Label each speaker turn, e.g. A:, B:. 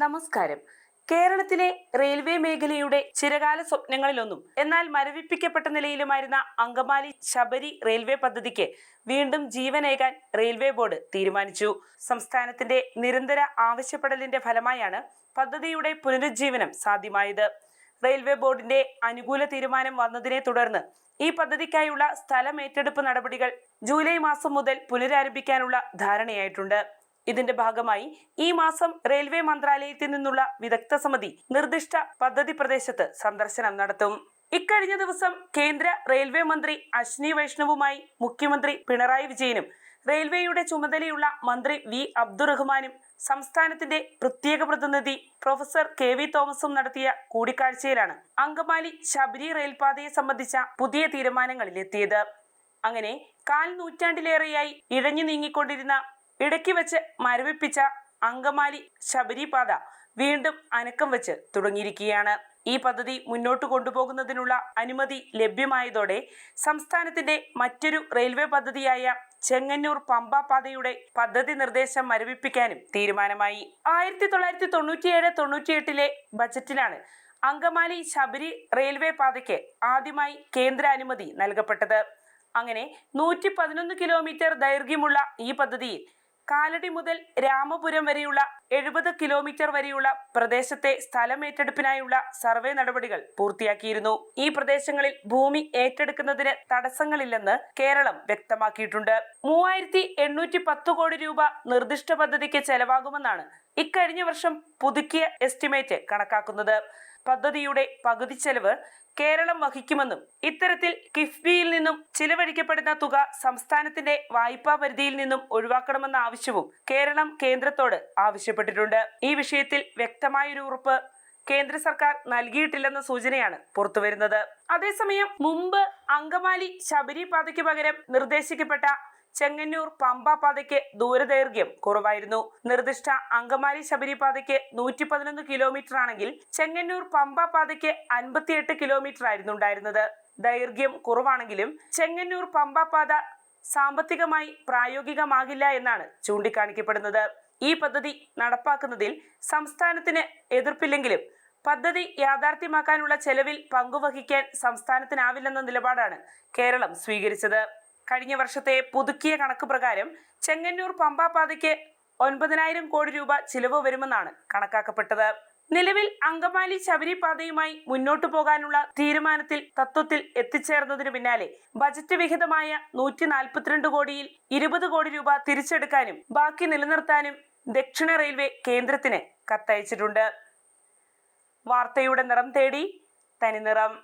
A: നമസ്കാരം. കേരളത്തിലെ റെയിൽവേ മേഖലയുടെ ചിരകാല സ്വപ്നങ്ങളിലൊന്നും എന്നാൽ മരവിപ്പിക്കപ്പെട്ട നിലയിലുമായിരുന്ന അങ്കമാലി ശബരി റെയിൽവേ പദ്ധതിക്ക് വീണ്ടും ജീവനേകാൻ റെയിൽവേ ബോർഡ് തീരുമാനിച്ചു. സംസ്ഥാനത്തിന്റെ നിരന്തര ആവശ്യപ്പെടലിന്റെ ഫലമായാണ് പദ്ധതിയുടെ പുനരുജ്ജീവനം സാധ്യമായത്. റെയിൽവേ ബോർഡിന്റെ അനുകൂല തീരുമാനം വന്നതിനെ തുടർന്ന് ഈ പദ്ധതിക്കായുള്ള സ്ഥലം ഏറ്റെടുപ്പ് നടപടികൾ ജൂലൈ മാസം മുതൽ പുനരാരംഭിക്കാനുള്ള ധാരണയായിട്ടുണ്ട്. ഇതിന്റെ ഭാഗമായി ഈ മാസം റെയിൽവേ മന്ത്രാലയത്തിൽ നിന്നുള്ള വിദഗ്ധ സമിതി നിർദ്ദിഷ്ട പദ്ധതി പ്രദേശത്ത് സന്ദർശനം നടത്തും. ഇക്കഴിഞ്ഞ ദിവസം കേന്ദ്ര റെയിൽവേ മന്ത്രി അശ്വിനി വൈഷ്ണവുമായി മുഖ്യമന്ത്രി പിണറായി വിജയനും റെയിൽവേയുടെ ചുമതലയുള്ള മന്ത്രി വി അബ്ദുറഹ്മാനും സംസ്ഥാനത്തിന്റെ പ്രത്യേക പ്രതിനിധി പ്രൊഫസർ കെ വി തോമസും നടത്തിയ കൂടിക്കാഴ്ചയിലാണ് അങ്കമാലി ശബരി റെയിൽപാതയെ സംബന്ധിച്ച പുതിയ തീരുമാനങ്ങളിലെത്തിയത്. അങ്ങനെ കാൽ നൂറ്റാണ്ടിലേറെയായി ഇഴഞ്ഞു നീങ്ങിക്കൊണ്ടിരുന്ന ഇടയ്ക്ക് വെച്ച് മരവിപ്പിച്ച അങ്കമാലി ശബരി പാത വീണ്ടും അനക്കം വെച്ച് തുടങ്ങിയിരിക്കുകയാണ്. ഈ പദ്ധതി മുന്നോട്ട് കൊണ്ടുപോകുന്നതിനുള്ള അനുമതി ലഭ്യമായതോടെ സംസ്ഥാനത്തിന്റെ മറ്റൊരു റെയിൽവേ പദ്ധതിയായ ചെങ്ങന്നൂർ പമ്പ പാതയുടെ പദ്ധതി നിർദ്ദേശം മരവിപ്പിക്കാനും തീരുമാനമായി. 1997-98 ബജറ്റിലാണ് അങ്കമാലി ശബരി റെയിൽവേ പാതയ്ക്ക് ആദ്യമായി കേന്ദ്ര അനുമതി നൽകപ്പെട്ടത്. അങ്ങനെ 111 കിലോമീറ്റർ ദൈർഘ്യമുള്ള ഈ പദ്ധതിയിൽ കാലടി മുതൽ രാമപുരം വരെയുള്ള 70 കിലോമീറ്റർ വരെയുള്ള പ്രദേശത്തെ സ്ഥലം ഏറ്റെടുപ്പിനായുള്ള സർവേ നടപടികൾ പൂർത്തിയാക്കിയിരുന്നു. ഈ പ്രദേശങ്ങളിൽ ഭൂമി ഏറ്റെടുക്കുന്നതിന് തടസ്സങ്ങളില്ലെന്ന് കേരളം വ്യക്തമാക്കിയിട്ടുണ്ട്. 3810 കോടി രൂപ നിർദ്ദിഷ്ട പദ്ധതിക്ക് ചെലവാകുമെന്നാണ് ഇക്കഴിഞ്ഞ വർഷം പുതുക്കിയ എസ്റ്റിമേറ്റ് കണക്കാക്കുന്നത്. പദ്ധതിയുടെ പകുതി ചെലവ് കേരളം വഹിക്കുമെന്നും ഇത്തരത്തിൽ കിഫ്ബിയിൽ നിന്നും ചിലവഴിക്കപ്പെടുന്ന തുക സംസ്ഥാനത്തിന്റെ വായ്പാ പരിധിയിൽ നിന്നും ഒഴിവാക്കണമെന്ന ആവശ്യവും കേരളം കേന്ദ്രത്തോട് ആവശ്യപ്പെട്ടിട്ടുണ്ട്. ഈ വിഷയത്തിൽ വ്യക്തമായൊരു ഉറപ്പ് കേന്ദ്ര സർക്കാർ നൽകിയിട്ടില്ലെന്ന സൂചനയാണ് പുറത്തുവരുന്നത്. അതേസമയം മുമ്പ് അങ്കമാലി ശബരി പാതയ്ക്ക് പകരം നിർദ്ദേശിക്കപ്പെട്ട ചെങ്ങന്നൂർ പമ്പ പാതയ്ക്ക് ദൂരദൈർഘ്യം കുറവായിരുന്നു. നിർദ്ദിഷ്ട അങ്കമാലി ശബരി പാതയ്ക്ക് 111 കിലോമീറ്റർ ആണെങ്കിൽ ചെങ്ങന്നൂർ പമ്പ പാതയ്ക്ക് 58 കിലോമീറ്റർ ആയിരുന്നു ഉണ്ടായിരുന്നത്. ദൈർഘ്യം കുറവാണെങ്കിലും ചെങ്ങന്നൂർ പമ്പ പാത സാമ്പത്തികമായി പ്രായോഗികമാകില്ല എന്നാണ് ചൂണ്ടിക്കാണിക്കപ്പെടുന്നത്. ഈ പദ്ധതി നടപ്പാക്കുന്നതിൽ സംസ്ഥാനത്തിന് എതിർപ്പില്ലെങ്കിലും പദ്ധതി യാഥാർത്ഥ്യമാക്കാനുള്ള ചെലവിൽ പങ്കുവഹിക്കാൻ സംസ്ഥാനത്തിനാവില്ലെന്ന നിലപാടാണ് കേരളം സ്വീകരിച്ചത്. കഴിഞ്ഞ വർഷത്തെ പുതുക്കിയ കണക്ക് പ്രകാരം ചെങ്ങന്നൂർ പമ്പ പാതയ്ക്ക് 9000 കോടി രൂപ ചിലവ് വരുമെന്നാണ് കണക്കാക്കപ്പെട്ടത്. നിലവിൽ അങ്കമാലി ശബരി പാതയുമായി മുന്നോട്ടു പോകാനുള്ള തീരുമാനത്തിൽ തത്വത്തിൽ എത്തിച്ചേർന്നതിന് പിന്നാലെ ബജറ്റ് വിഹിതമായ 142 കോടിയിൽ 20 കോടി രൂപ തിരിച്ചെടുക്കാനും ബാക്കി നിലനിർത്താനും ദക്ഷിണ റെയിൽവേ കേന്ദ്രത്തിന് കത്തയച്ചിട്ടുണ്ട്. വാർത്തയുടെ നിറം തേടി തനിനിറം.